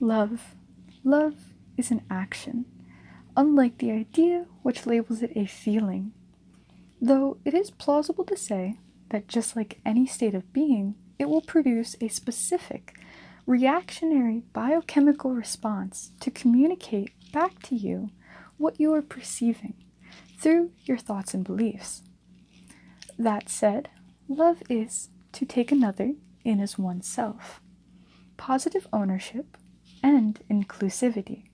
Love. Love is an action, unlike the idea which labels it a feeling. Though it is plausible to say that just like any state of being, it will produce a specific, reactionary biochemical response to communicate back to you what you are perceiving through your thoughts and beliefs. That said, love is to take another in as oneself, positive ownership, and inclusivity.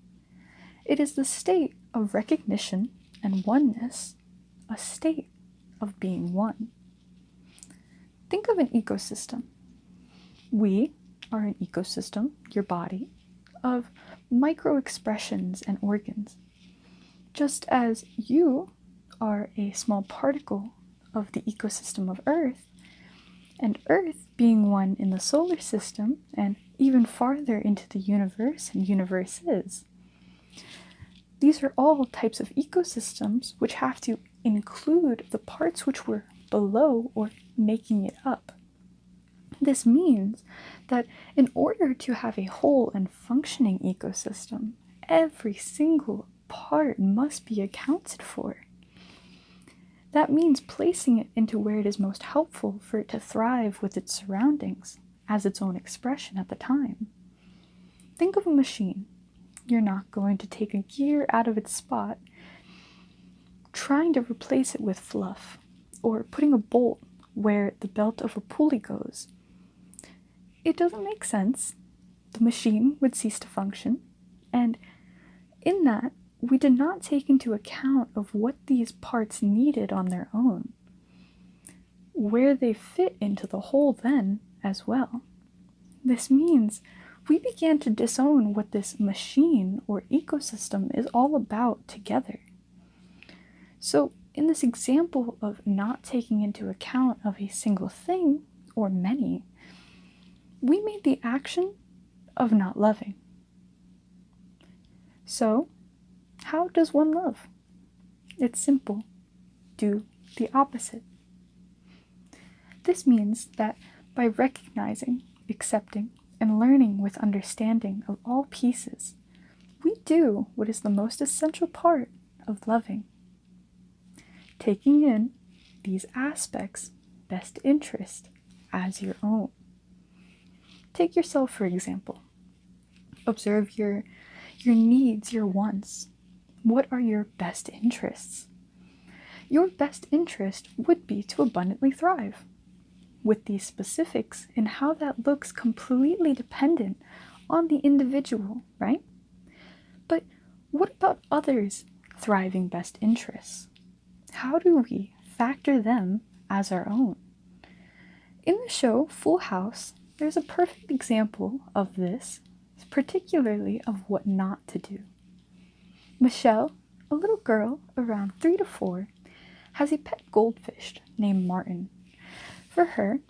It is the state of recognition and oneness, a state of being one. Think of an ecosystem. We are an ecosystem, your body, of micro-expressions and organs, just as you are a small particle of the ecosystem of Earth, and Earth being one in the solar system and even farther into the universe and universes. These are all types of ecosystems which have to include the parts which were below or making it up. This means that in order to have a whole and functioning ecosystem, every single part must be accounted for. That means placing it into where it is most helpful for it to thrive with its surroundings as its own expression at the time. Think of a machine. You're not going to take a gear out of its spot, trying to replace it with fluff, or putting a bolt where the belt of a pulley goes. It doesn't make sense. The machine would cease to function, and in that, we did not take into account of what these parts needed on their own, where they fit into the whole then as well. This means we began to disown what this machine or ecosystem is all about together. So in this example of not taking into account of a single thing or many, we made the action of not loving. So, how does one love? It's simple. Do the opposite. This means that by recognizing, accepting, and learning with understanding of all pieces, we do what is the most essential part of loving. Taking in these aspects' best interest as your own. Take yourself, for example. Observe your needs, your wants. What are your best interests? Your best interest would be to abundantly thrive, with these specifics in how that looks completely dependent on the individual, right? But what about others' thriving best interests? How do we factor them as our own? In the show Full House, there's a perfect example of this, particularly of what not to do. Michelle, a little girl around 3 to 4, has a pet goldfish named Martin. For her,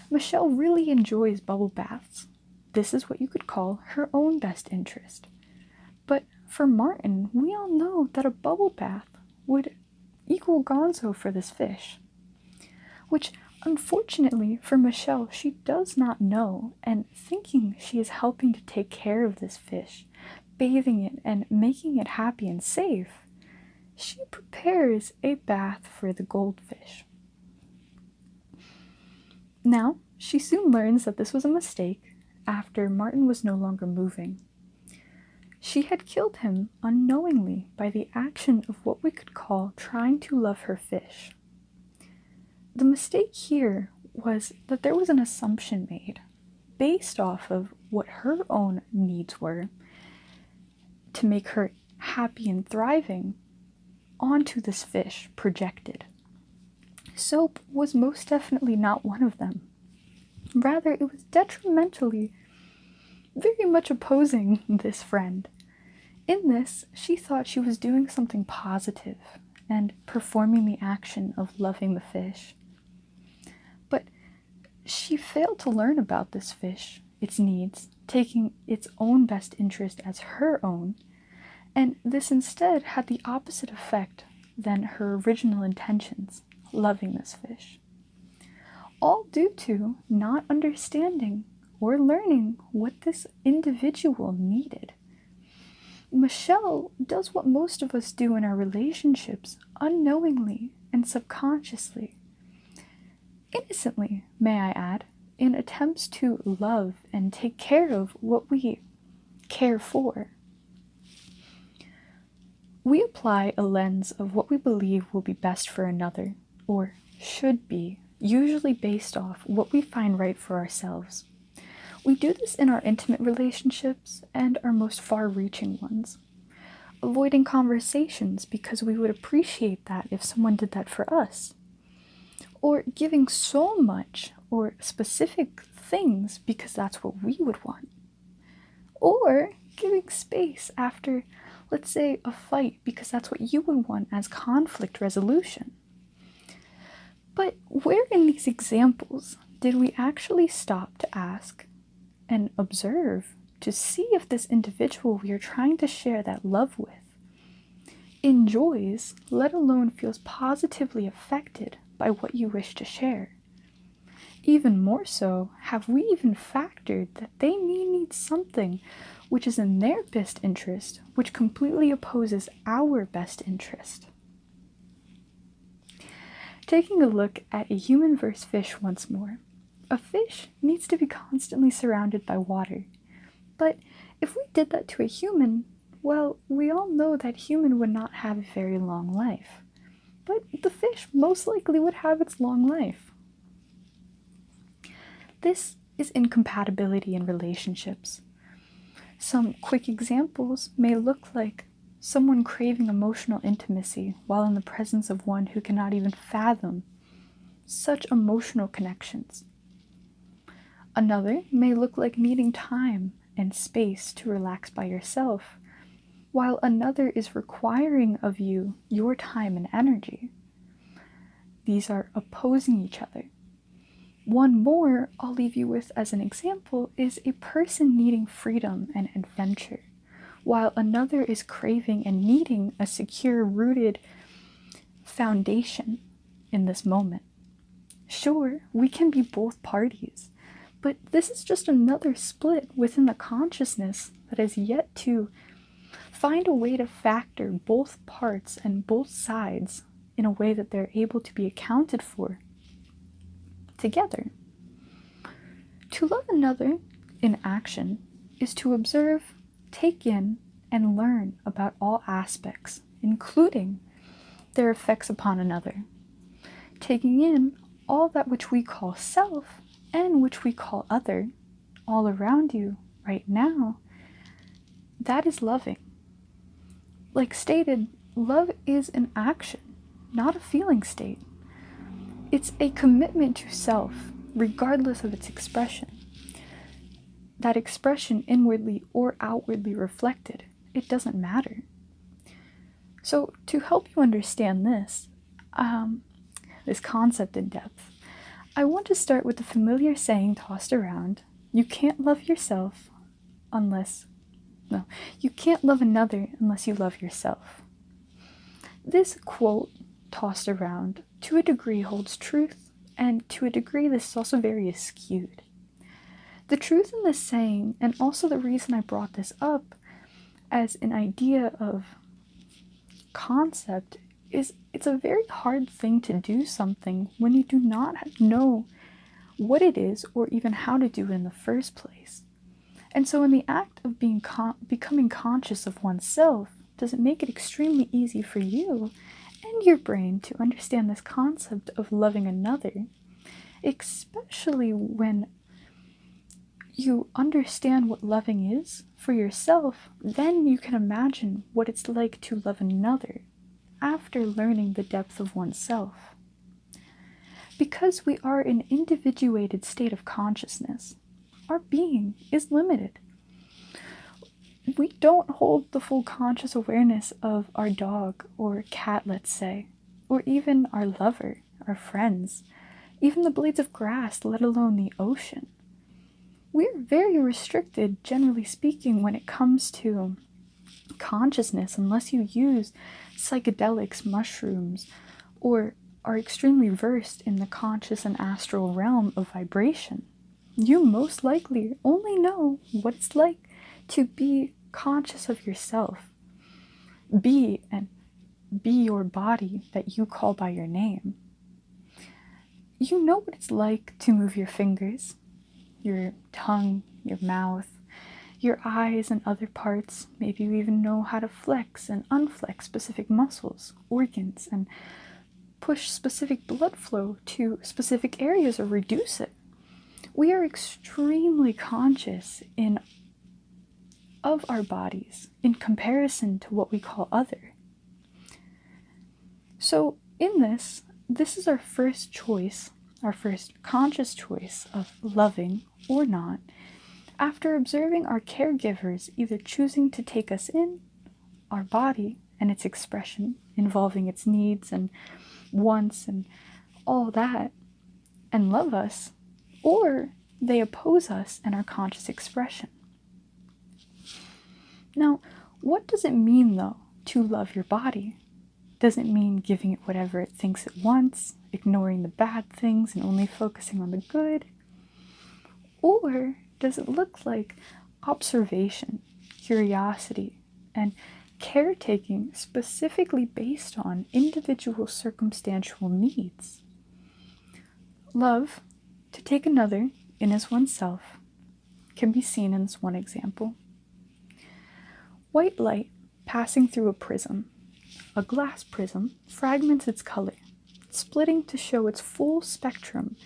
Michelle really enjoys bubble baths. This is what you could call her own best interest. But for Martin, we all know that a bubble bath would equal gonzo for this fish, which unfortunately for Michelle, she does not know, and thinking she is helping to take care of this fish, bathing it and making it happy and safe, she prepares a bath for the goldfish. Now, she soon learns that this was a mistake after Martin was no longer moving. She had killed him unknowingly by the action of what we could call trying to love her fish. The mistake here was that there was an assumption made based off of what her own needs were to make her happy and thriving onto this fish projected. Soap was most definitely not one of them. Rather, it was detrimentally very much opposing this friend. In this, she thought she was doing something positive and performing the action of loving the fish. But she failed to learn about this fish, its needs, taking its own best interest as her own, and this instead had the opposite effect than her original intentions, loving this fish. All due to not understanding or learning what this individual needed. Michelle does what most of us do in our relationships, unknowingly and subconsciously. Innocently, may I add, in attempts to love and take care of what we care for. We apply a lens of what we believe will be best for another, or should be, usually based off what we find right for ourselves. We do this in our intimate relationships and our most far-reaching ones, avoiding conversations because we would appreciate that if someone did that for us, or giving so much or specific things because that's what we would want, or giving space after, let's say, a fight because that's what you would want as conflict resolution. But where in these examples did we actually stop to ask and observe to see if this individual we are trying to share that love with enjoys, let alone feels positively affected by what you wish to share? Even more so, have we even factored that they may need something which is in their best interest, which completely opposes our best interest? Taking a look at a human versus fish once more. A fish needs to be constantly surrounded by water. But if we did that to a human, well, we all know that human would not have a very long life. But the fish most likely would have its long life. This is incompatibility in relationships. Some quick examples may look like someone craving emotional intimacy while in the presence of one who cannot even fathom such emotional connections. Another may look like needing time and space to relax by yourself, while another is requiring of you your time and energy. These are opposing each other. One more I'll leave you with as an example is a person needing freedom and adventure, while another is craving and needing a secure, rooted foundation in this moment. Sure, we can be both parties, but this is just another split within the consciousness that has yet to find a way to factor both parts and both sides in a way that they're able to be accounted for together. To love another in action is to observe, take in, and learn about all aspects, including their effects upon another. Taking in all that which we call self and which we call other, all around you right now, that is loving. Like stated, love is an action, not a feeling state. It's a commitment to self, regardless of its expression. That expression inwardly or outwardly reflected, it doesn't matter. So to help you understand this concept in depth, I want to start with the familiar saying tossed around, you can't love another unless you love yourself. This quote tossed around to a degree holds truth, and to a degree this is also very skewed. The truth in this saying, and also the reason I brought this up as an idea of concept, is it's a very hard thing to do something when you do not know what it is or even how to do it in the first place. And so in the act of becoming conscious of oneself, does it make it extremely easy for you and your brain to understand this concept of loving another, especially when you understand what loving is for yourself, then you can imagine what it's like to love another after learning the depth of oneself. Because we are an individuated state of consciousness, our being is limited. We don't hold the full conscious awareness of our dog or cat, let's say, or even our lover, our friends, even the blades of grass, let alone the ocean. We're very restricted, generally speaking, when it comes to consciousness, unless you use psychedelics, mushrooms, or are extremely versed in the conscious and astral realm of vibration. You most likely only know what it's like to be conscious of yourself. Be your body that you call by your name. You know what it's like to move your fingers, your tongue, your mouth, your eyes and other parts. Maybe you even know how to flex and unflex specific muscles, organs, and push specific blood flow to specific areas or reduce it. We are extremely conscious of our bodies in comparison to what we call other. So in this is our first choice, our first conscious choice of loving or not, after observing our caregivers either choosing to take us in, our body and its expression, involving its needs and wants and all that, and love us, or they oppose us and our conscious expression. Now, what does it mean, though, to love your body? Does it mean giving it whatever it thinks it wants, ignoring the bad things and only focusing on the good? Or does it look like observation, curiosity, and caretaking specifically based on individual circumstantial needs? Love, to take another in as oneself, can be seen in this one example. White light passing through a prism. A glass prism fragments its color, splitting to show its full spectrum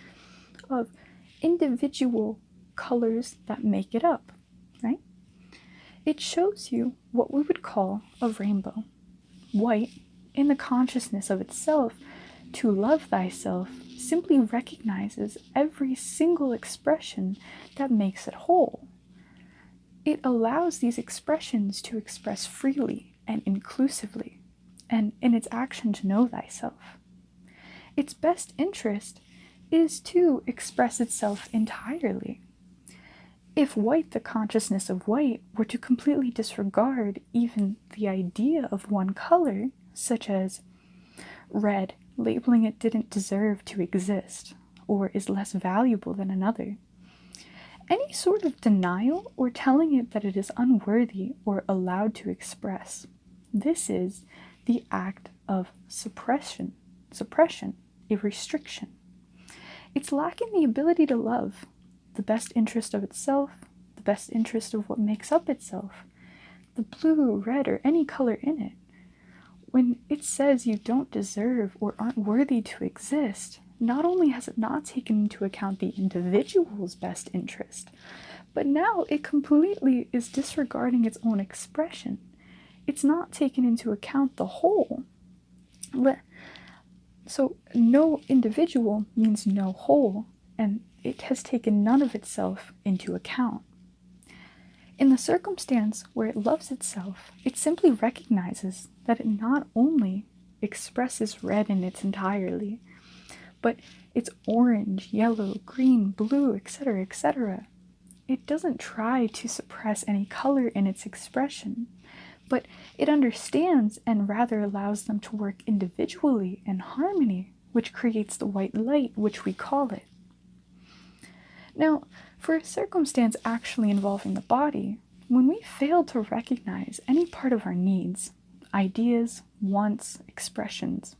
of individual colors that make it up, right? It shows you what we would call a rainbow. White, in the consciousness of itself, to love thyself, simply recognizes every single expression that makes it whole. It allows these expressions to express freely and inclusively, and in its action to know thyself. Its best interest is to express itself entirely. If white, the consciousness of white, were to completely disregard even the idea of one color, such as red, labeling it didn't deserve to exist, or is less valuable than another, any sort of denial or telling it that it is unworthy or allowed to express, this is the act of suppression, a restriction. It's lacking the ability to love, the best interest of itself, the best interest of what makes up itself, the blue, red, or any color in it. When it says you don't deserve or aren't worthy to exist, not only has it not taken into account the individual's best interest, but now it completely is disregarding its own expression. It's not taken into account the whole. So no individual means no whole, and it has taken none of itself into account. In the circumstance where it loves itself, it simply recognizes that it not only expresses red in its entirety, but it's orange, yellow, green, blue, etc., etc. It doesn't try to suppress any color in its expression, but it understands and rather allows them to work individually in harmony, which creates the white light, which we call it. Now, for a circumstance actually involving the body, when we fail to recognize any part of our needs, ideas, wants, expressions,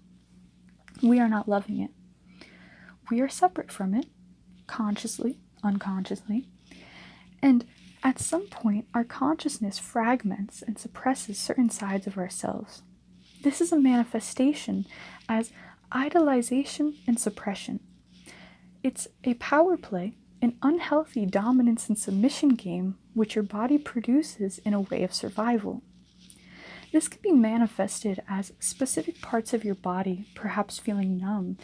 we are not loving it. We are separate from it, consciously, unconsciously, and at some point our consciousness fragments and suppresses certain sides of ourselves. This is a manifestation as idolization and suppression. It's a power play, an unhealthy dominance and submission game which your body produces in a way of survival. This can be manifested as specific parts of your body perhaps feeling numb,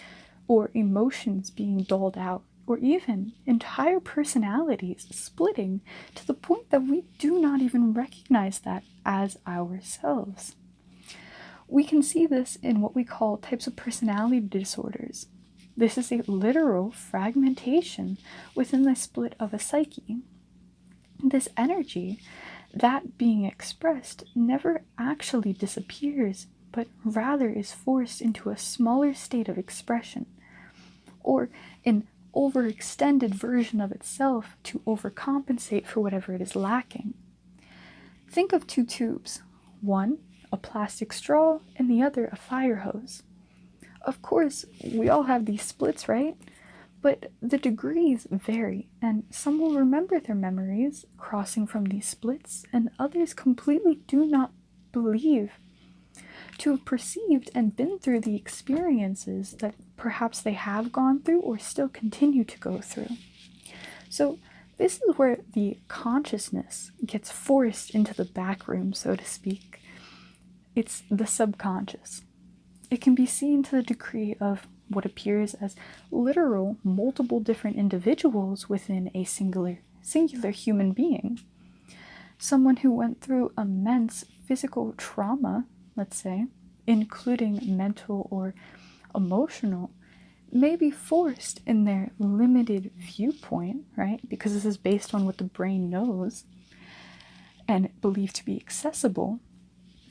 or emotions being doled out, or even entire personalities splitting to the point that we do not even recognize that as ourselves. We can see this in what we call types of personality disorders. This is a literal fragmentation within the split of a psyche. This energy, that being expressed, never actually disappears, but rather is forced into a smaller state of expression, or in overextended version of itself to overcompensate for whatever it is lacking. Think of two tubes, one a plastic straw and the other a fire hose. Of course, we all have these splits, right? But the degrees vary, and some will remember their memories crossing from these splits, and others completely do not believe to have perceived and been through the experiences that perhaps they have gone through or still continue to go through. So this is where the consciousness gets forced into the back room, so to speak. It's the subconscious. It can be seen to the degree of what appears as literal multiple different individuals within a singular human being. Someone who went through immense physical trauma, let's say, including mental or emotional, may be forced in their limited viewpoint, right? Because this is based on what the brain knows and believed to be accessible.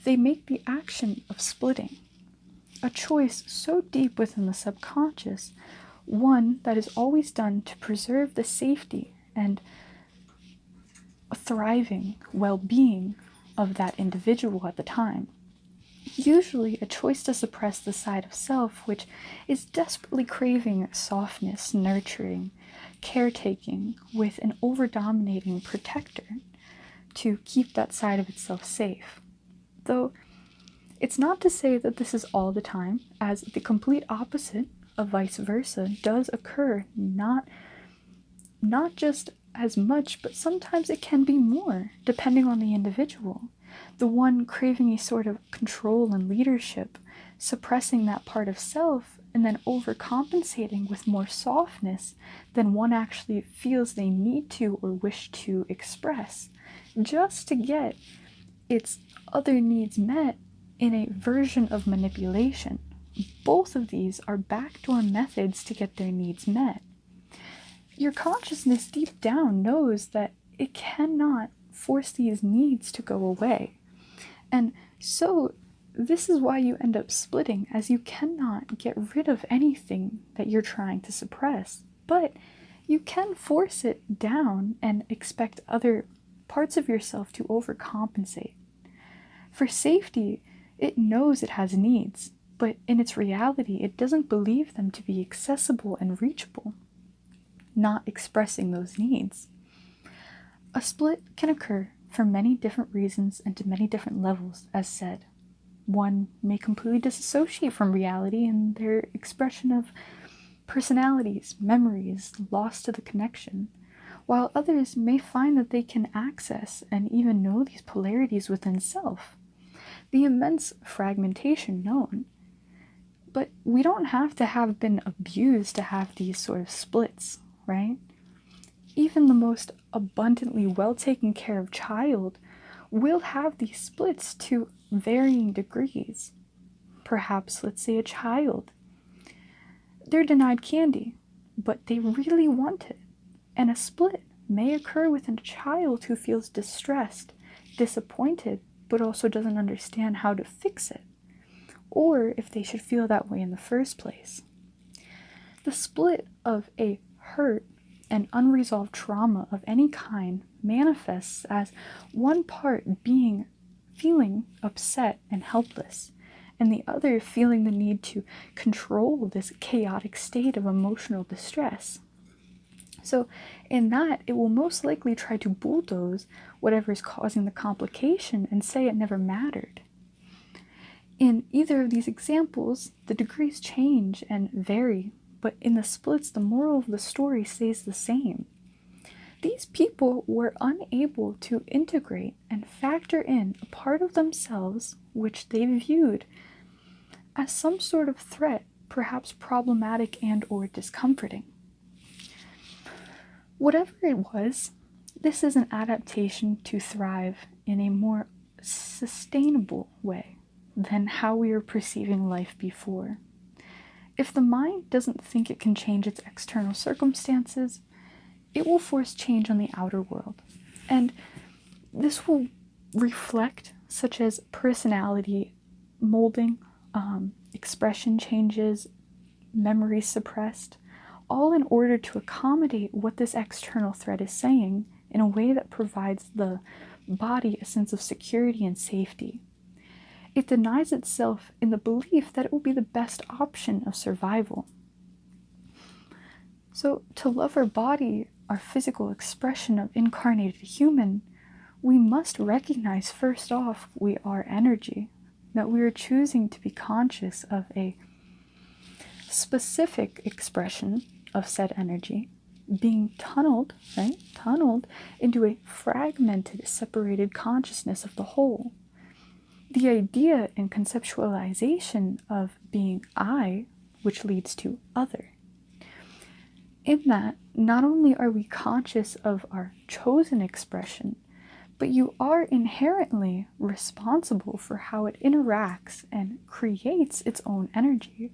They make the action of splitting, a choice so deep within the subconscious, one that is always done to preserve the safety and a thriving well-being of that individual at the time. Usually a choice to suppress the side of self which is desperately craving softness, nurturing, caretaking with an over-dominating protector to keep that side of itself safe. Though it's not to say that this is all the time, as the complete opposite of vice versa does occur, not just as much, but sometimes it can be more, depending on the individual. The one craving a sort of control and leadership, suppressing that part of self, and then overcompensating with more softness than one actually feels they need to or wish to express, just to get its other needs met in a version of manipulation. Both of these are backdoor methods to get their needs met. Your consciousness deep down knows that it cannot force these needs to go away. And so this is why you end up splitting, as you cannot get rid of anything that you're trying to suppress. But you can force it down and expect other parts of yourself to overcompensate. For safety, it knows it has needs, but in its reality, it doesn't believe them to be accessible and reachable, not expressing those needs. A split can occur for many different reasons and to many different levels, as said. One may completely disassociate from reality in their expression of personalities, memories, lost to the connection, while others may find that they can access and even know these polarities within self. The immense fragmentation known. But we don't have to have been abused to have these sort of splits, right? Even the most abundantly well taken care of child will have these splits to varying degrees. Perhaps, let's say, a child. They're denied candy, but they really want it. And a split may occur within a child who feels distressed, disappointed, but also doesn't understand how to fix it, or if they should feel that way in the first place. The split of a hurt and unresolved trauma of any kind manifests as one part feeling upset and helpless, and the other feeling the need to control this chaotic state of emotional distress. So in that, it will most likely try to bulldoze whatever is causing the complication and say it never mattered. In either of these examples, the degrees change and vary, but in the splits, the moral of the story stays the same. These people were unable to integrate and factor in a part of themselves which they viewed as some sort of threat, perhaps problematic and or discomforting. Whatever it was, this is an adaptation to thrive in a more sustainable way than how we were perceiving life before. If the mind doesn't think it can change its external circumstances, it will force change on the outer world. And this will reflect such as personality molding, expression changes, memory suppressed, all in order to accommodate what this external threat is saying in a way that provides the body a sense of security and safety. It denies itself in the belief that it will be the best option of survival. So, to love our body, our physical expression of incarnated human, we must recognize first off we are energy, that we are choosing to be conscious of a specific expression of said energy being tunneled into a fragmented, separated consciousness of the whole. The idea and conceptualization of being I, which leads to other. In that, not only are we conscious of our chosen expression, but you are inherently responsible for how it interacts and creates its own energy.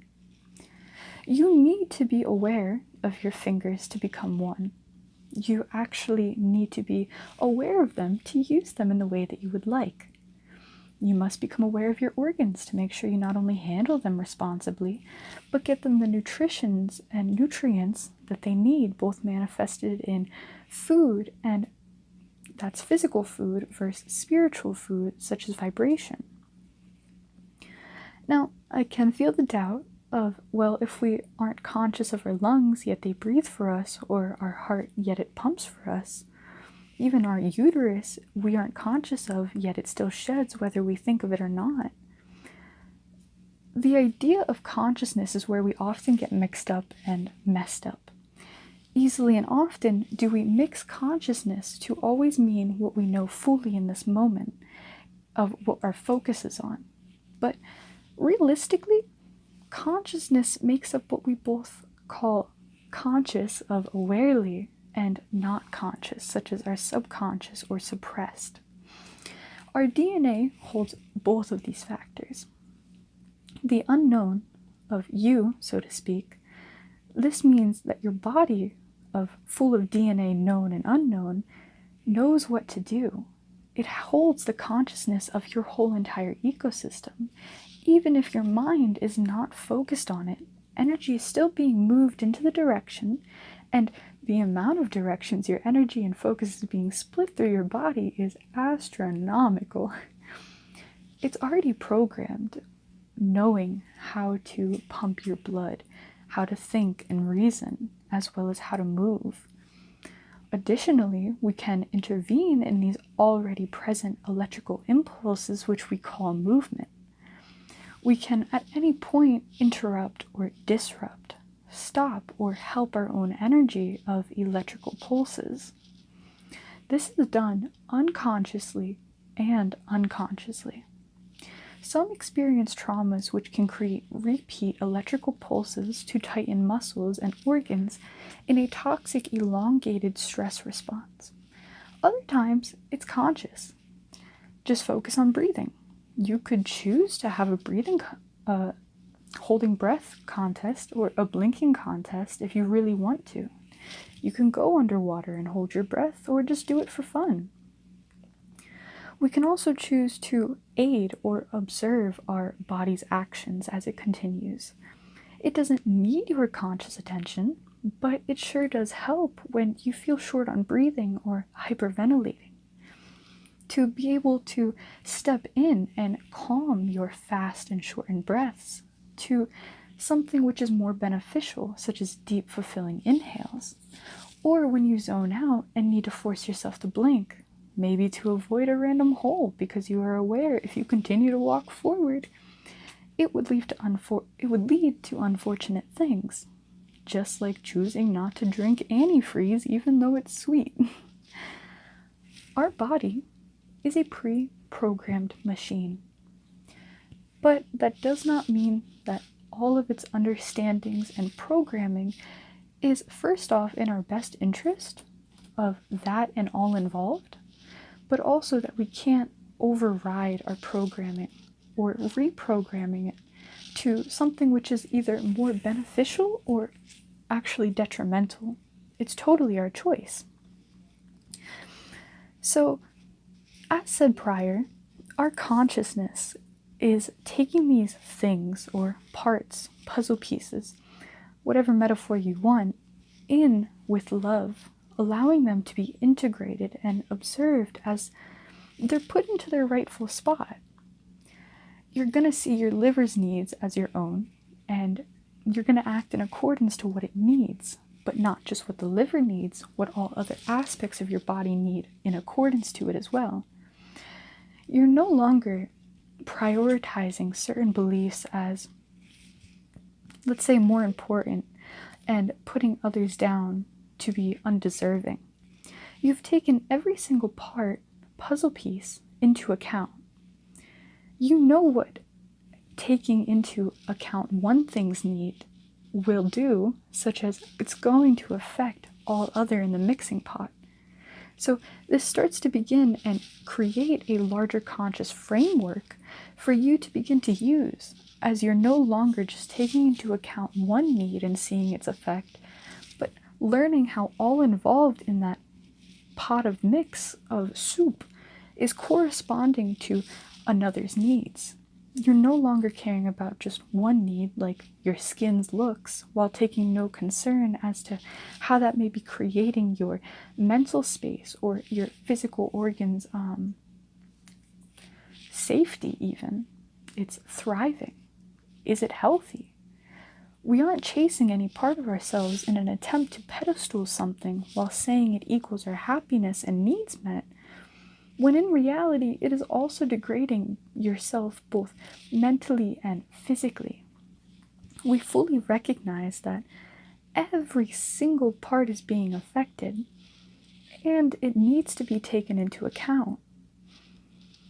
You need to be aware of your fingers to become one. You actually need to be aware of them to use them in the way that you would like. You must become aware of your organs to make sure you not only handle them responsibly, but get them the nutritions and nutrients that they need, both manifested in food, and that's physical food versus spiritual food, such as vibration. Now, I can feel the doubt of, well, if we aren't conscious of our lungs, yet they breathe for us, or our heart, yet it pumps for us, even our uterus, we aren't conscious of, yet it still sheds whether we think of it or not. The idea of consciousness is where we often get mixed up and messed up. Easily and often do we mix consciousness to always mean what we know fully in this moment of what our focus is on. But realistically, consciousness makes up what we both call conscious of awarely and not conscious, such as our subconscious or suppressed. Our DNA holds both of these factors. The unknown of you, so to speak, this means that your body, full of DNA known and unknown, knows what to do. It holds the consciousness of your whole entire ecosystem. Even if your mind is not focused on it, energy is still being moved into the direction, and the amount of directions your energy and focus is being split through your body is astronomical. It's already programmed, knowing how to pump your blood, how to think and reason, as well as how to move. Additionally, we can intervene in these already present electrical impulses, which we call movement. We can at any point interrupt or disrupt, stop or help our own energy of electrical pulses. This is done unconsciously and unconsciously. Some experience traumas which can create repeat electrical pulses to tighten muscles and organs in a toxic, elongated stress response. Other times, it's conscious. Just focus on breathing. You could choose to have a breathing holding breath contest or a blinking contest if you really want to. You can go underwater and hold your breath, or just do it for fun. We can also choose to aid or observe our body's actions as it continues. It doesn't need your conscious attention, but it sure does help when you feel short on breathing or hyperventilating. To be able to step in and calm your fast and shortened breaths to something which is more beneficial, such as deep, fulfilling inhales, or when you zone out and need to force yourself to blink, maybe to avoid a random hole because you are aware if you continue to walk forward, it would lead to unfortunate things, just like choosing not to drink antifreeze even though it's sweet. Our body is a pre-programmed machine. But that does not mean that all of its understandings and programming is first off in our best interest of that and all involved, but also that we can't override our programming or reprogramming it to something which is either more beneficial or actually detrimental. It's totally our choice. So, as said prior, our consciousness is taking these things or parts, puzzle pieces, whatever metaphor you want, in with love, allowing them to be integrated and observed as they're put into their rightful spot. You're going to see your liver's needs as your own, and you're going to act in accordance to what it needs, but not just what the liver needs, what all other aspects of your body need in accordance to it as well. You're no longer prioritizing certain beliefs as, let's say, more important and putting others down to be undeserving. You've taken every single puzzle piece into account. You know what taking into account one thing's need will do, such as it's going to affect all other in the mixing pot. So this starts to begin and create a larger conscious framework for you to begin to use, as you're no longer just taking into account one need and seeing its effect, but learning how all involved in that pot of mix of soup is corresponding to another's needs. You're no longer caring about just one need, like your skin's looks, while taking no concern as to how that may be creating your mental space or your physical organs' safety even. It's thriving. Is it healthy? We aren't chasing any part of ourselves in an attempt to pedestal something while saying it equals our happiness and needs met, when in reality it is also degrading yourself both mentally and physically. We fully recognize that every single part is being affected, and it needs to be taken into account.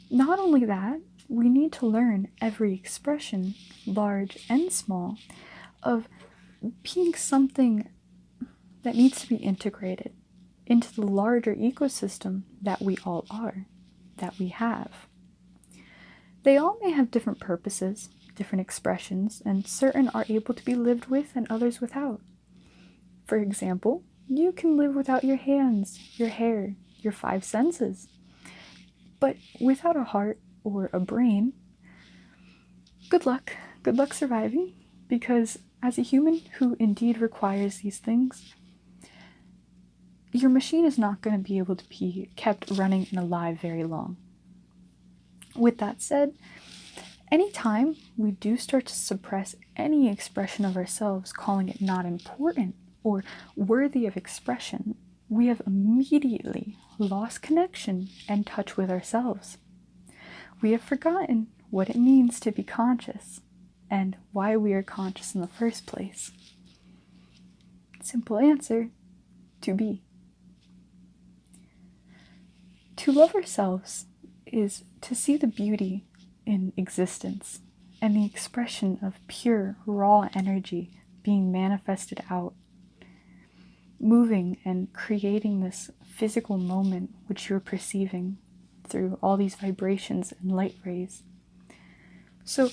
Not only that, we need to learn every expression, large and small, of being something that needs to be integrated into the larger ecosystem that we all are, that we have. They all may have different purposes, different expressions, and certain are able to be lived with and others without. For example, you can live without your hands, your hair, your 5 senses. But without a heart or a brain, good luck surviving, because as a human who indeed requires these things, your machine is not going to be able to be kept running and alive very long. With that said, anytime we do start to suppress any expression of ourselves, calling it not important or worthy of expression, we have immediately lost connection and touch with ourselves. We have forgotten what it means to be conscious and why we are conscious in the first place. Simple answer, to be. To love ourselves is to see the beauty in existence and the expression of pure, raw energy being manifested out, moving and creating this physical moment which you're perceiving through all these vibrations and light rays. So,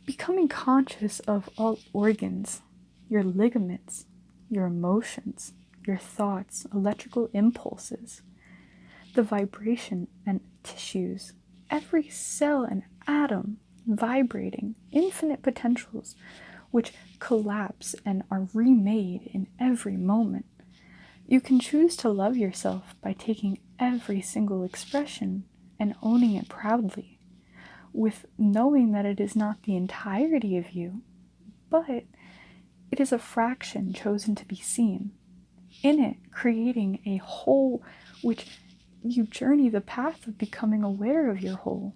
becoming conscious of all organs, your ligaments, your emotions, your thoughts, electrical impulses, the vibration and tissues, every cell and atom vibrating, infinite potentials which collapse and are remade in every moment. You can choose to love yourself by taking every single expression and owning it proudly, with knowing that it is not the entirety of you, but it is a fraction chosen to be seen. In it, creating a whole which you journey the path of becoming aware of your whole.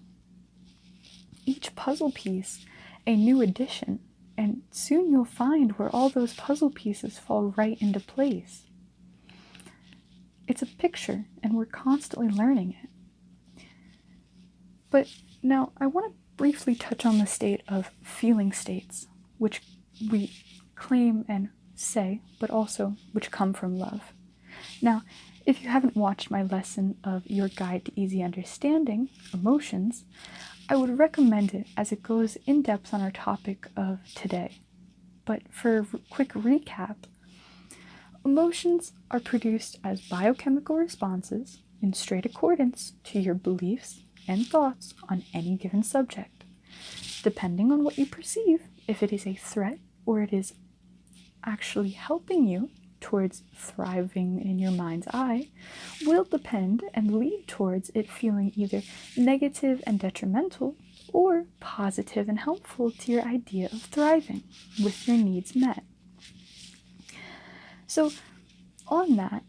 Each puzzle piece a new addition, and soon you'll find where all those puzzle pieces fall right into place. It's a picture, and we're constantly learning it. But now I want to briefly touch on the state of feeling states, which we claim and say, but also which come from love. Now, if you haven't watched my lesson of Your Guide to Easy Understanding, Emotions, I would recommend it as it goes in depth on our topic of today. But for a quick recap, emotions are produced as biochemical responses in straight accordance to your beliefs and thoughts on any given subject. Depending on what you perceive, if it is a threat or it is actually helping you, towards thriving in your mind's eye will depend and lead towards it feeling either negative and detrimental or positive and helpful to your idea of thriving with your needs met. So, on that,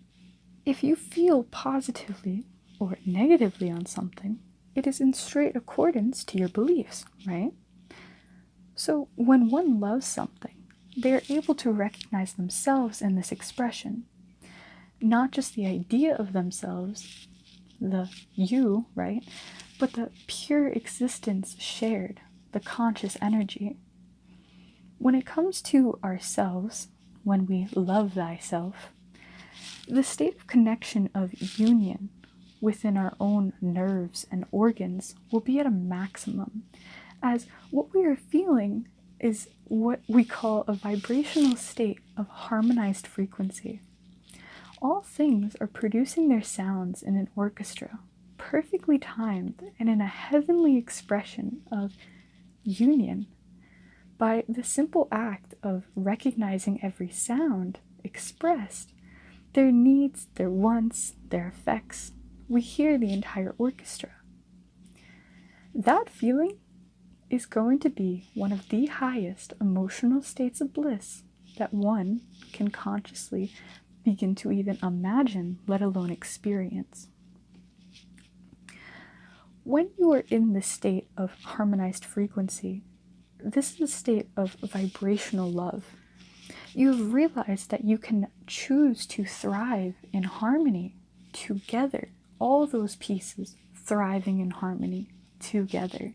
if you feel positively or negatively on something, it is in straight accordance to your beliefs, right? So, when one loves something, they are able to recognize themselves in this expression, not just the idea of themselves, the you, right, but the pure existence shared, the conscious energy. When it comes to ourselves, when we love thyself, the state of connection of union within our own nerves and organs will be at a maximum, as what we are feeling is what we call a vibrational state of harmonized frequency. All things are producing their sounds in an orchestra, perfectly timed and in a heavenly expression of union. By the simple act of recognizing every sound expressed, their needs, their wants, their effects, we hear the entire orchestra. That feeling is going to be one of the highest emotional states of bliss that one can consciously begin to even imagine, let alone experience. When you are in this state of harmonized frequency, this is a state of vibrational love. You've realized that you can choose to thrive in harmony together, all those pieces thriving in harmony together.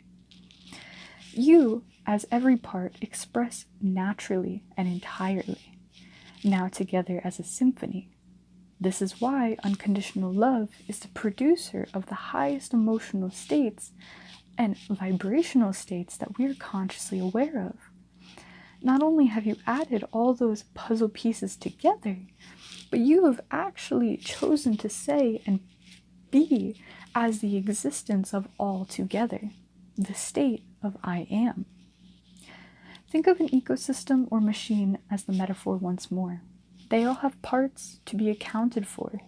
You, as every part, express naturally and entirely, now together as a symphony. This is why unconditional love is the producer of the highest emotional states and vibrational states that we are consciously aware of. Not only have you added all those puzzle pieces together, but you have actually chosen to say and be as the existence of all together, the state of I am. Think of an ecosystem or machine as the metaphor once more. They all have parts to be accounted for,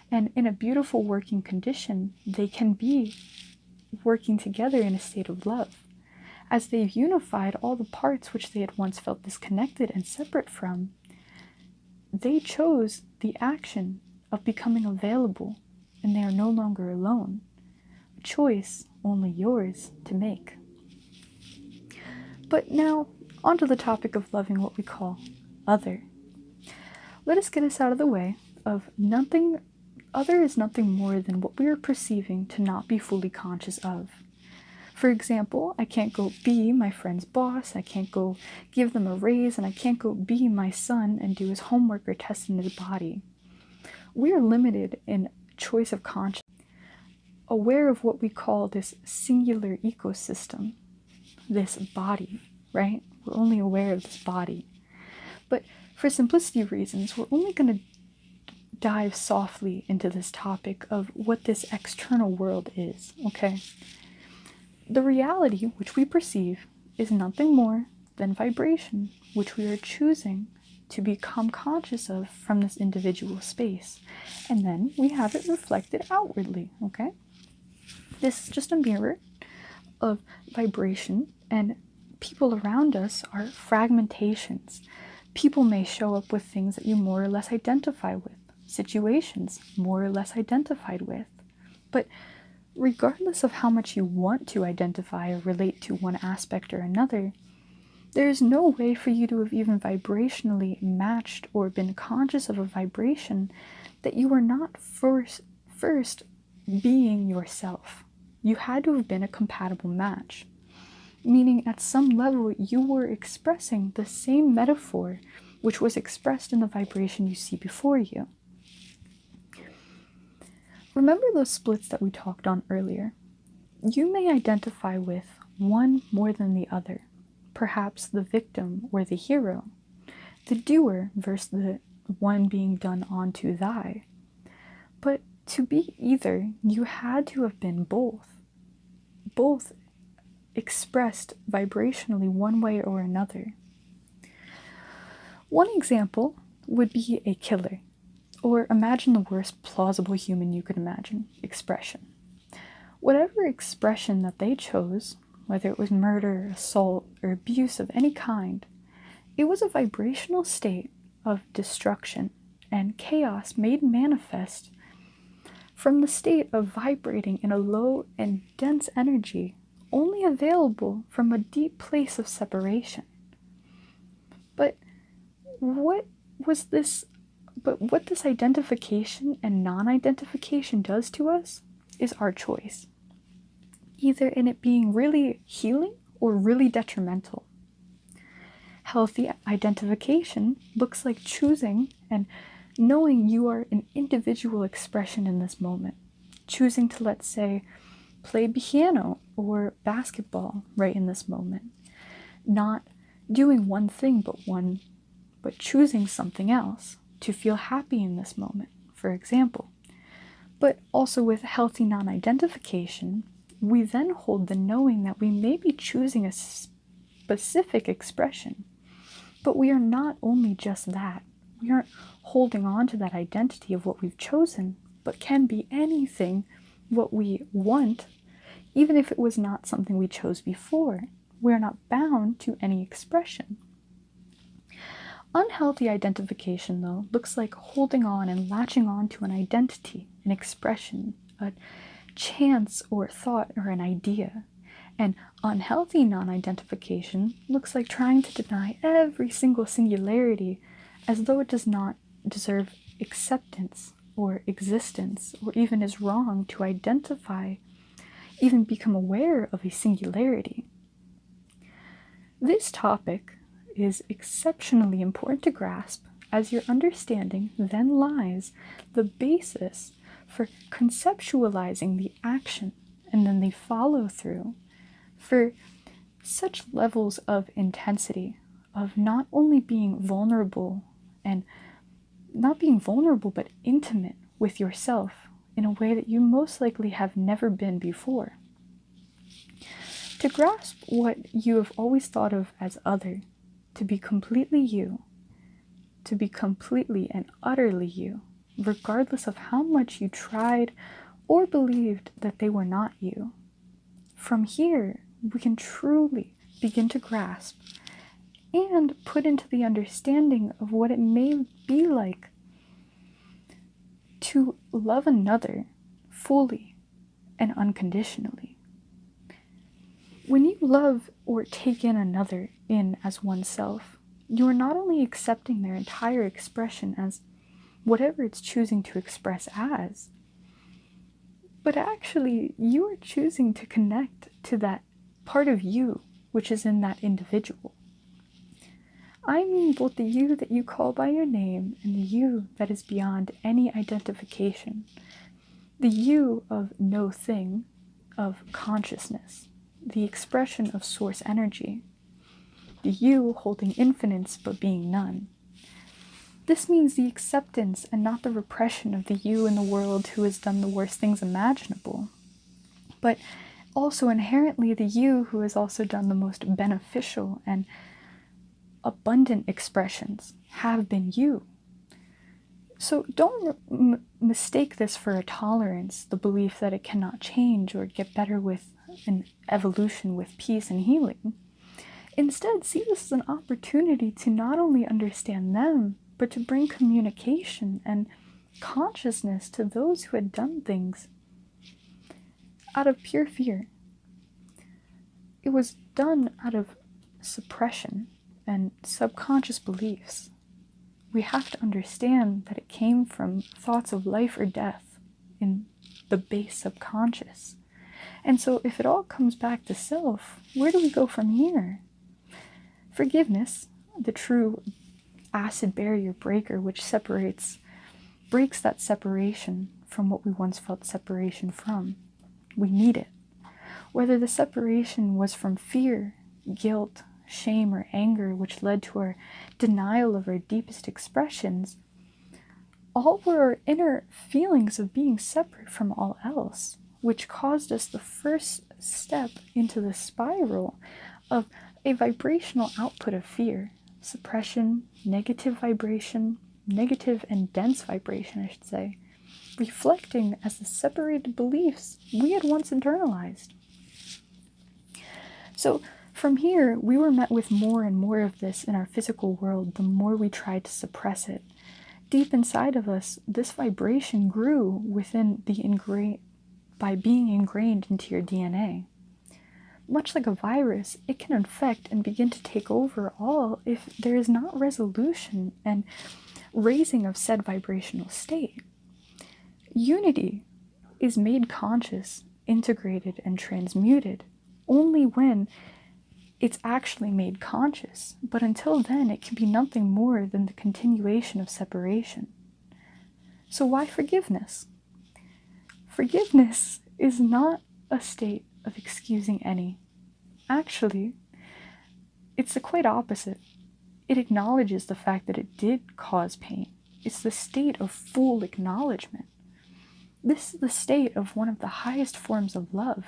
and in a beautiful working condition, they can be working together in a state of love. As they've unified all the parts which they had once felt disconnected and separate from, they chose the action of becoming available, and they are no longer alone. A choice only yours to make. But now, onto the topic of loving what we call other. Let us get us out of the way of nothing. Other is nothing more than what we are perceiving to not be fully conscious of. For example, I can't go be my friend's boss, I can't go give them a raise, and I can't go be my son and do his homework or test in his body. We are limited in choice of conscience, aware of what we call this singular ecosystem, this body, right? We're only aware of this body. But for simplicity reasons, we're only going to dive softly into this topic of what this external world is, okay? The reality which we perceive is nothing more than vibration, which we are choosing to become conscious of from this individual space. And then we have it reflected outwardly, okay? This is just a mirror of vibration, and people around us are fragmentations. People may show up with things that you more or less identify with, situations more or less identified with. But regardless of how much you want to identify or relate to one aspect or another, there is no way for you to have even vibrationally matched or been conscious of a vibration that you were not first being yourself. You had to have been a compatible match, meaning at some level you were expressing the same metaphor which was expressed in the vibration you see before you. Remember those splits that we talked on earlier? You may identify with one more than the other, perhaps the victim or the hero, the doer versus the one being done onto thy. But to be either, you had to have been both. Both expressed vibrationally one way or another. One example would be a killer, or imagine the worst plausible human you could imagine, expression. Whatever expression that they chose, whether it was murder, assault, or abuse of any kind, it was a vibrational state of destruction and chaos made manifest from the state of vibrating in a low and dense energy only available from a deep place of separation. But what this identification and non-identification does to us is our choice, either in it being really healing or really detrimental. Healthy identification looks like choosing and knowing you are an individual expression in this moment, choosing to, let's say, play piano or basketball right in this moment, not doing one thing but choosing something else to feel happy in this moment, for example. But also with healthy non-identification, we then hold the knowing that we may be choosing a specific expression, but we are not only just that. We aren't holding on to that identity of what we've chosen, but can be anything what we want, even if it was not something we chose before. We are not bound to any expression. Unhealthy identification, though, looks like holding on and latching on to an identity, an expression, a chance or thought or an idea. And unhealthy non-identification looks like trying to deny every single singularity as though it does not deserve acceptance or existence, or even is wrong to identify, even become aware of a singularity. This topic is exceptionally important to grasp, as your understanding then lies the basis for conceptualizing the action and then the follow through for such levels of intensity of not only being vulnerable and not being vulnerable but intimate with yourself in a way that you most likely have never been before. To grasp what you have always thought of as other, to be completely you, to be completely and utterly you, regardless of how much you tried or believed that they were not you. From here, we can truly begin to grasp and put into the understanding of what it may be like to love another fully and unconditionally. When you love or take in another in as oneself, you are not only accepting their entire expression as whatever it's choosing to express as, but actually you are choosing to connect to that part of you which is in that individual. I mean both the you that you call by your name and the you that is beyond any identification, the you of no thing, of consciousness, the expression of source energy, the you holding infinites but being none. This means the acceptance and not the repression of the you in the world who has done the worst things imaginable, but also inherently the you who has also done the most beneficial and abundant expressions have been you. So don't mistake this for a tolerance, the belief that it cannot change or get better with an evolution with peace and healing. Instead, see this as an opportunity to not only understand them, but to bring communication and consciousness to those who had done things out of pure fear. It was done out of suppression and subconscious beliefs. We have to understand that it came from thoughts of life or death in the base subconscious. And so if it all comes back to self, where do we go from here? Forgiveness, the true acid barrier breaker which breaks that separation from what we once felt separation from. We need it. Whether the separation was from fear, guilt, shame, or anger, which led to our denial of our deepest expressions, all were our inner feelings of being separate from all else, which caused us the first step into the spiral of a vibrational output of fear, suppression, negative vibration, negative and dense vibration, I should say, reflecting as the separated beliefs we had once internalized. So from here, we were met with more and more of this in our physical world the more we tried to suppress it. Deep inside of us, this vibration grew by being ingrained into your DNA. Much like a virus, it can infect and begin to take over all if there is not resolution and raising of said vibrational state. Unity is made conscious, integrated, and transmuted only when it's actually made conscious, but until then it can be nothing more than the continuation of separation. So why forgiveness? Forgiveness is not a state of excusing any. Actually, it's the quite opposite. It acknowledges the fact that it did cause pain. It's the state of full acknowledgement. This is the state of one of the highest forms of love,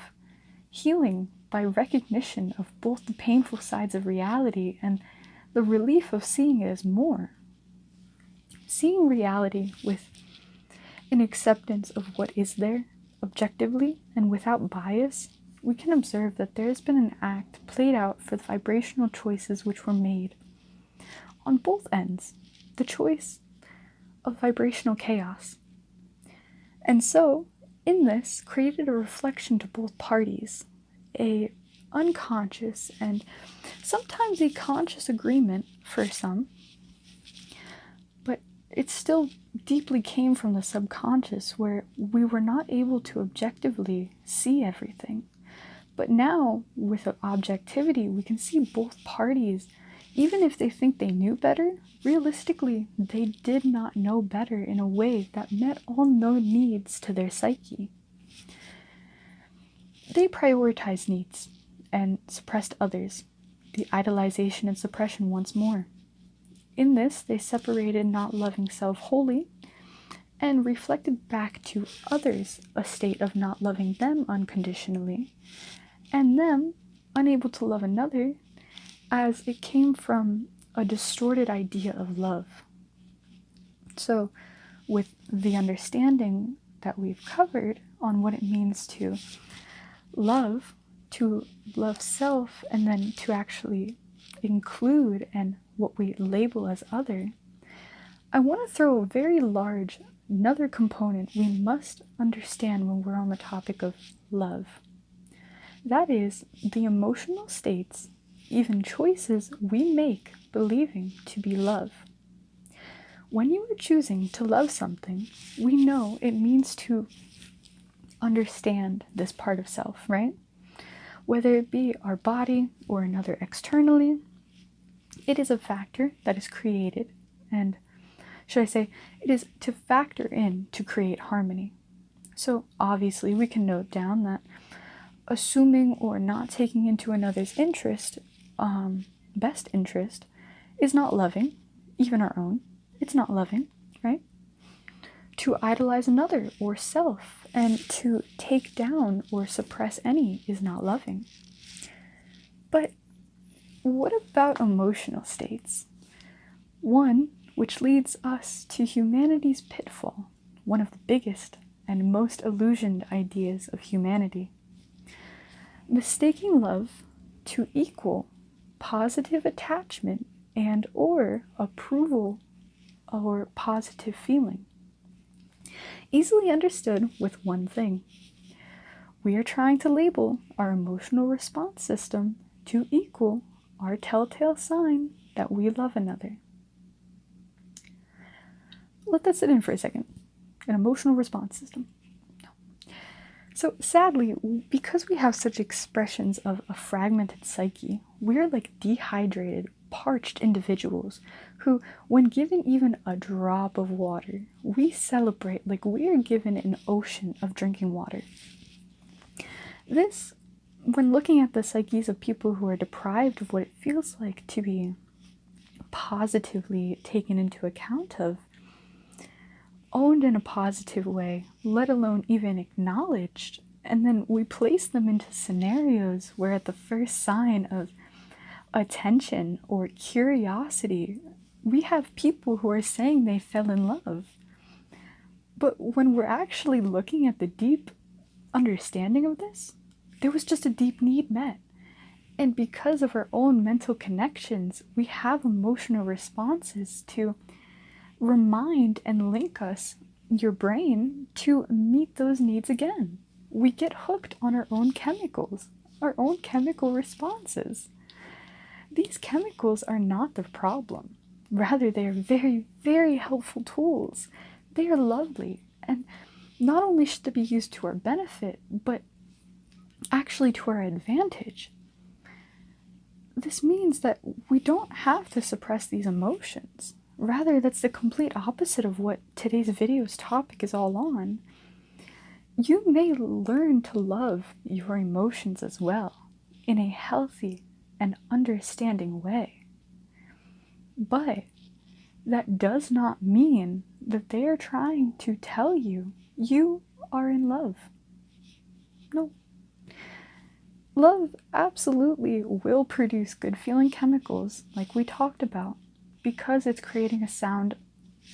healing by recognition of both the painful sides of reality and the relief of seeing it as more. Seeing reality with an acceptance of what is there, objectively and without bias, we can observe that there has been an act played out for the vibrational choices which were made. On both ends, the choice of vibrational chaos. And so, in this, created a reflection to both parties, a unconscious and sometimes a conscious agreement for some, but it still deeply came from the subconscious where we were not able to objectively see everything. But now, with objectivity, we can see both parties, even if they think they knew better, realistically, they did not know better in a way that met all known needs to their psyche. They prioritized needs and suppressed others, the idolization and suppression once more. In this, they separated not loving self wholly and reflected back to others a state of not loving them unconditionally, and them unable to love another as it came from a distorted idea of love. So, with the understanding that we've covered on what it means to love self, and then to actually include and what we label as other, I want to throw a very large another component we must understand when we're on the topic of love. That is the emotional states, even choices we make believing to be love. When you are choosing to love something, we know it means to understand this part of self, right? Whether it be our body or another externally, it is a factor that is created, and should I say, it is to factor in to create harmony. So obviously we can note down that assuming or not taking into another's interest, best interest, is not loving, even our own. It's not loving, right? To idolize another or self and to take down or suppress any is not loving. But what about emotional states? One which leads us to humanity's pitfall, one of the biggest and most illusioned ideas of humanity. Mistaking love to equal positive attachment and or approval or positive feeling. Easily understood with one thing. We are trying to label our emotional response system to equal our telltale sign that we love another. Let that sit in for a second. An emotional response system. So sadly, because we have such expressions of a fragmented psyche, we're like dehydrated, parched individuals who, when given even a drop of water, we celebrate like we are given an ocean of drinking water. This, when looking at the psyches of people who are deprived of what it feels like to be positively taken into account of, owned in a positive way, let alone even acknowledged, and then we place them into scenarios where at the first sign of attention or curiosity, we have people who are saying they fell in love. But when we're actually looking at the deep understanding of this, there was just a deep need met. And because of our own mental connections, we have emotional responses to remind and link us, your brain, to meet those needs again. We get hooked on our own chemicals, our own chemical responses. These chemicals are not the problem. Rather, they are very, very helpful tools. They are lovely, and not only should they be used to our benefit, but actually to our advantage. This means that we don't have to suppress these emotions. Rather, that's the complete opposite of what today's video's topic is all on. You may learn to love your emotions as well, in a healthy and understanding way. But that does not mean that they are trying to tell you you are in love. No. Love absolutely will produce good feeling chemicals, like we talked about, because it's creating a sound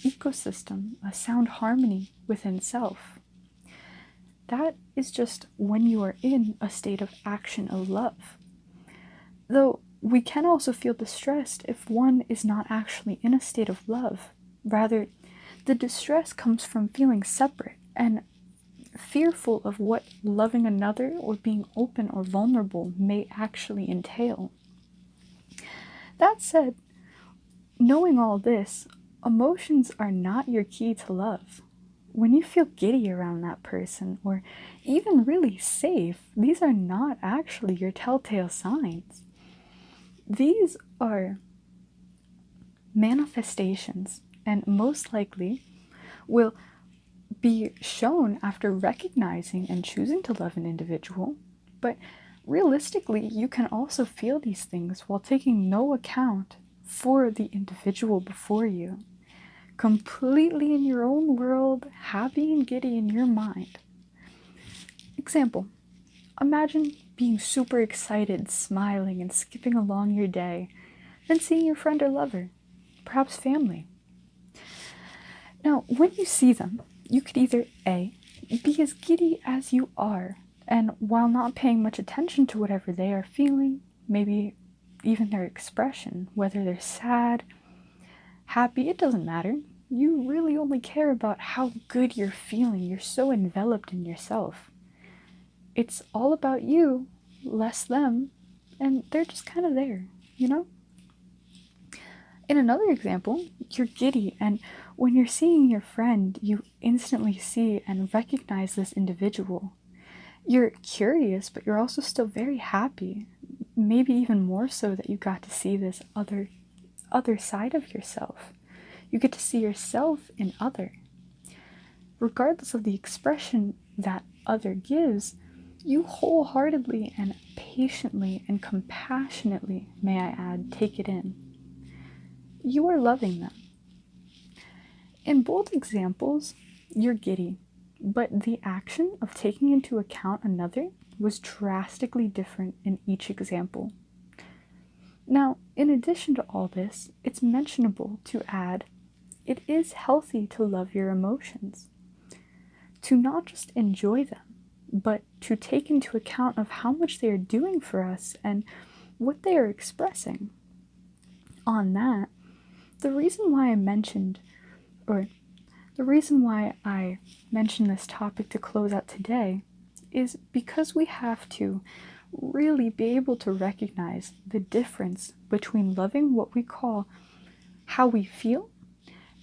ecosystem, a sound harmony within self. That is just when you are in a state of action of love. Though we can also feel distressed if one is not actually in a state of love. Rather, the distress comes from feeling separate and fearful of what loving another or being open or vulnerable may actually entail. That said, knowing all this, emotions are not your key to love. When you feel giddy around that person, or even really safe, these are not actually your telltale signs. These are manifestations, and most likely will be shown after recognizing and choosing to love an individual. But realistically, you can also feel these things while taking no account for the individual before you. Completely in your own world, happy and giddy in your mind. Example, imagine being super excited, smiling, and skipping along your day, then seeing your friend or lover, perhaps family. Now, when you see them, you could either A, be as giddy as you are, and while not paying much attention to whatever they are feeling, maybe even their expression, whether they're sad, happy, it doesn't matter. You really only care about how good you're feeling. You're so enveloped in yourself. It's all about you, less them, and they're just kind of there, you know? In another example, you're giddy, and when you're seeing your friend, you instantly see and recognize this individual. You're curious, but you're also still very happy, maybe even more so that you got to see this other side of yourself. You get to see yourself in other. Regardless of the expression that other gives, you wholeheartedly and patiently and compassionately, may I add, take it in. You are loving them. In both examples, you're giddy, but the action of taking into account another was drastically different in each example. Now, in addition to all this, it's mentionable to add, it is healthy to love your emotions, to not just enjoy them, but to take into account of how much they are doing for us and what they are expressing. On that, the reason why I mentioned this topic to close out today is because we have to really be able to recognize the difference between loving what we call how we feel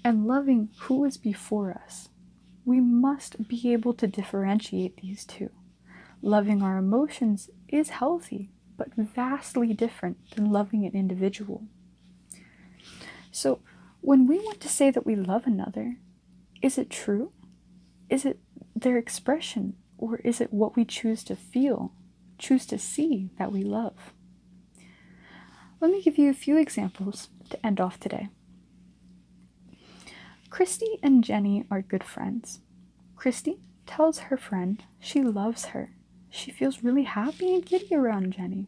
and loving who is before us. We must be able to differentiate these two. Loving our emotions is healthy, but vastly different than loving an individual. So, when we want to say that we love another, is it true? Is it their expression? Or is it what we choose to feel, choose to see that we love? Let me give you a few examples to end off today. Christy and Jenny are good friends. Christy tells her friend she loves her. She feels really happy and giddy around Jenny.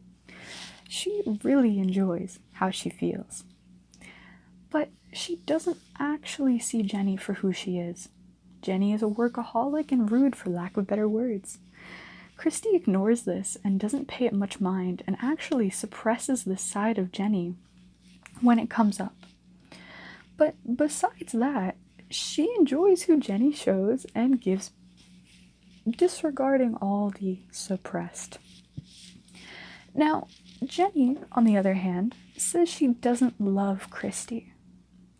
She really enjoys how she feels. But she doesn't actually see Jenny for who she is. Jenny is a workaholic and rude, for lack of better words. Christy ignores this and doesn't pay it much mind, and actually suppresses this side of Jenny when it comes up. But besides that, she enjoys who Jenny shows and gives, disregarding all the suppressed. Now, Jenny, on the other hand, says she doesn't love Christy.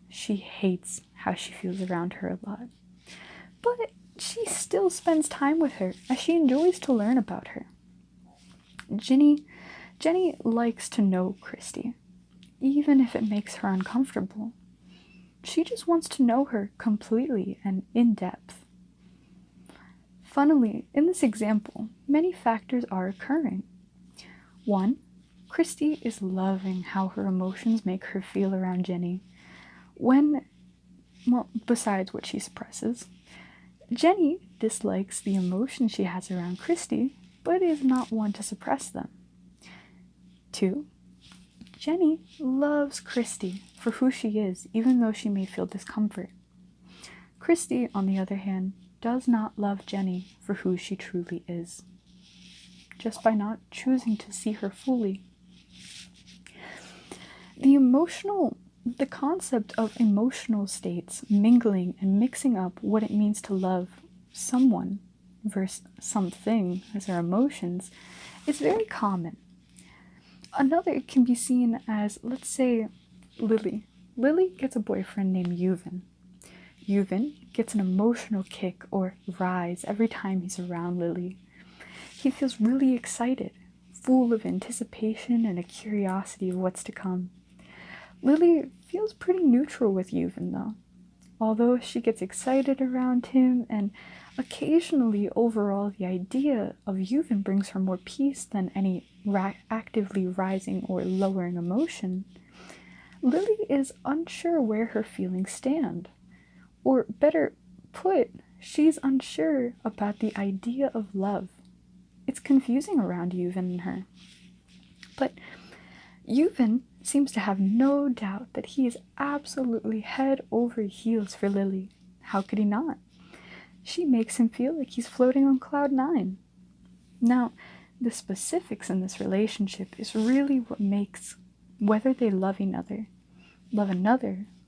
She hates how she feels around her a lot. But she still spends time with her, as she enjoys to learn about her. Jenny likes to know Christy, even if it makes her uncomfortable. She just wants to know her completely and in depth. Funnily, in this example, many factors are occurring. 1. Christy is loving how her emotions make her feel around Jenny. Besides what she suppresses, Jenny dislikes the emotions she has around Christy, but is not one to suppress them. 2. Jenny loves Christy for who she is, even though she may feel discomfort. Christy, on the other hand, does not love Jenny for who she truly is, just by not choosing to see her fully. The concept of emotional states mingling and mixing up what it means to love someone versus something as our emotions is very common. Another can be seen as, let's say, Lily. Lily gets a boyfriend named Yuvin. Yuvin gets an emotional kick or rise every time he's around Lily. He feels really excited, full of anticipation and a curiosity of what's to come. Lily feels pretty neutral with Yuvin, though. Although she gets excited around him, and occasionally overall the idea of Yuvin brings her more peace than any actively rising or lowering emotion, Lily is unsure where her feelings stand. Or better put, she's unsure about the idea of love. It's confusing around Yuvin and her. But Yuvin seems to have no doubt that he is absolutely head over heels for Lily. How could he not? She makes him feel like he's floating on cloud 9. Now, the specifics in this relationship is really what makes whether they love another,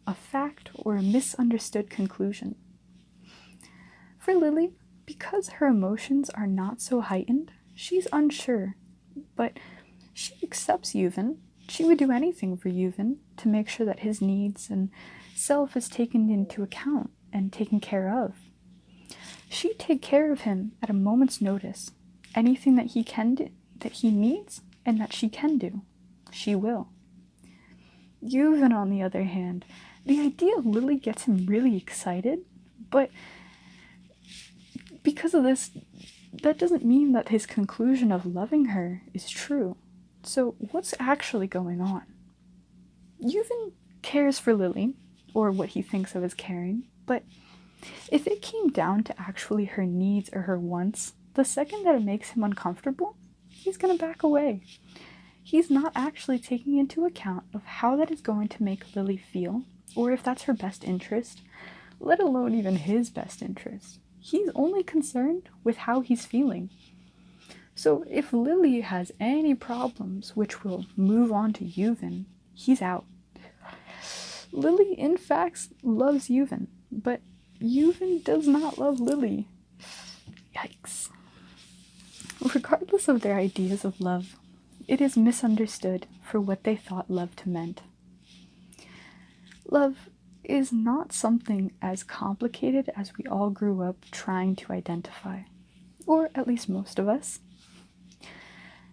a fact or a misunderstood conclusion. For Lily, because her emotions are not so heightened, she's unsure, but she accepts Yuvin. She would do anything for Yuvin to make sure that his needs and self is taken into account and taken care of. She'd take care of him at a moment's notice. Anything that he can do, that he needs, and that she can do, she will. Yuvin, on the other hand, the idea of Lily gets him really excited, but because of this, that doesn't mean that his conclusion of loving her is true. So what's actually going on? Yuvin cares for Lily, or what he thinks of as caring, but if it came down to actually her needs or her wants, the second that it makes him uncomfortable, he's going to back away. He's not actually taking into account of how that is going to make Lily feel, or if that's her best interest, let alone even his best interest. He's only concerned with how he's feeling. So if Lily has any problems which will move on to Yuvin, he's out. Lily, in fact, loves Yuvin, but Yuvin does not love Lily. Yikes. Regardless of their ideas of love, it is misunderstood for what they thought love to meant. Love is not something as complicated as we all grew up trying to identify, or at least most of us.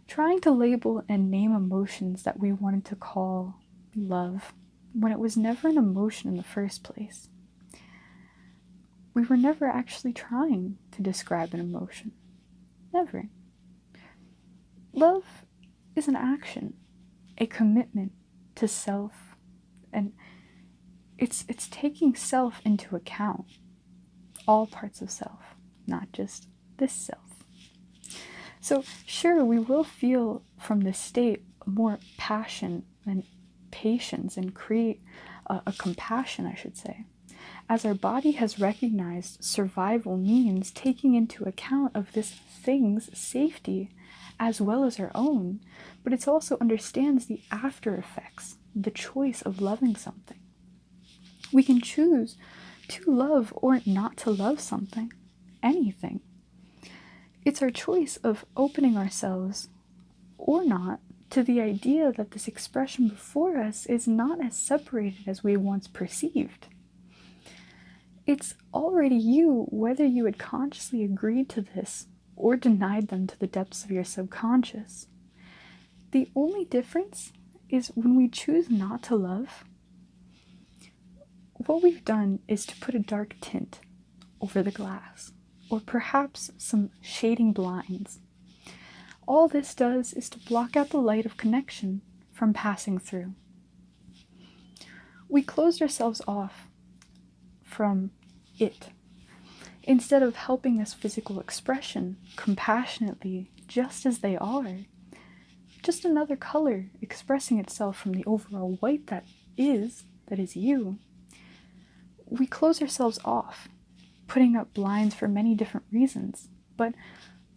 Trying to label and name emotions that we wanted to call love when it was never an emotion in the first place. We were never actually trying to describe an emotion. Never. Love is an action, a commitment to self, and it's taking self into account. All parts of self, not just this self. So sure, we will feel from this state more passion and patience and create a compassion, I should say, as our body has recognized survival means taking into account of this thing's safety as well as our own, but it also understands the after effects, the choice of loving something. We can choose to love or not to love something, anything. It's our choice of opening ourselves or not to the idea that this expression before us is not as separated as we once perceived. It's already you, whether you had consciously agreed to this or denied them to the depths of your subconscious. The only difference is when we choose not to love, what we've done is to put a dark tint over the glass, or perhaps some shading blinds. All this does is to block out the light of connection from passing through. We closed ourselves off from it, instead of helping this physical expression compassionately just as they are, just another color expressing itself from the overall white that is you. We close ourselves off, putting up blinds for many different reasons, but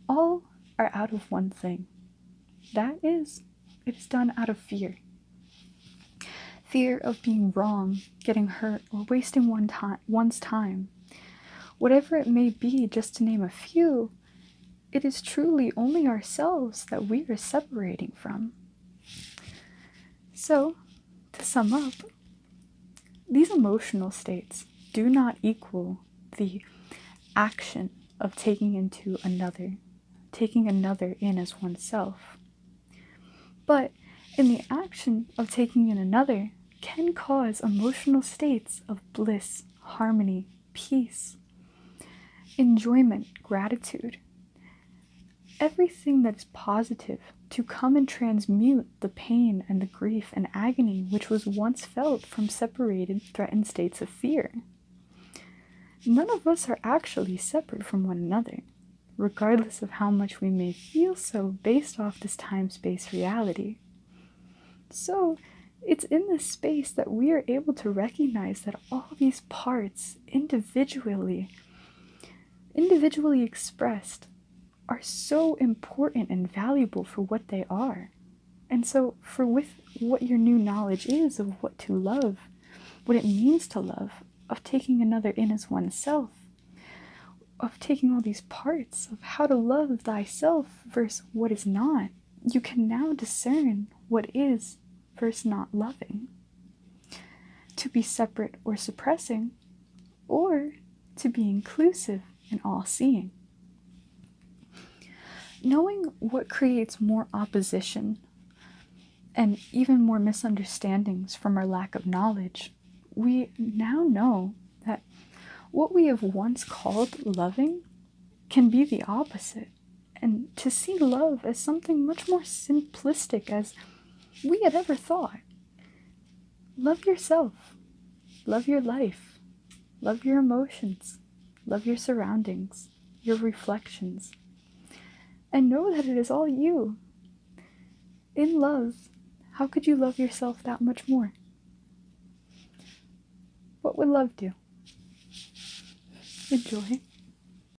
all are out of one thing. That is, it is done out of fear. Fear of being wrong, getting hurt, or wasting one's time. Whatever it may be, just to name a few, it is truly only ourselves that we are separating from. So, to sum up, these emotional states do not equal the action of taking another in as oneself. But in the action of taking in another can cause emotional states of bliss, harmony, peace, enjoyment, gratitude, everything that is positive to come and transmute the pain and the grief and agony which was once felt from separated, threatened states of fear. None of us are actually separate from one another, regardless of how much we may feel so based off this time-space reality. So, it's in this space that we are able to recognize that all these parts, individually expressed, are so important and valuable for what they are. And so, with what your new knowledge is of what to love, what it means to love, of taking another in as oneself, of taking all these parts of how to love thyself versus what is not, you can now discern what is versus not loving. To be separate or suppressing, or to be inclusive and all-seeing. Knowing what creates more opposition and even more misunderstandings from our lack of knowledge, we now know that what we have once called loving can be the opposite, and to see love as something much more simplistic as we had ever thought. Love yourself, love your life, love your emotions, love your surroundings, your reflections, and know that it is all you. In love, how could you love yourself that much more? What would love do? Enjoy.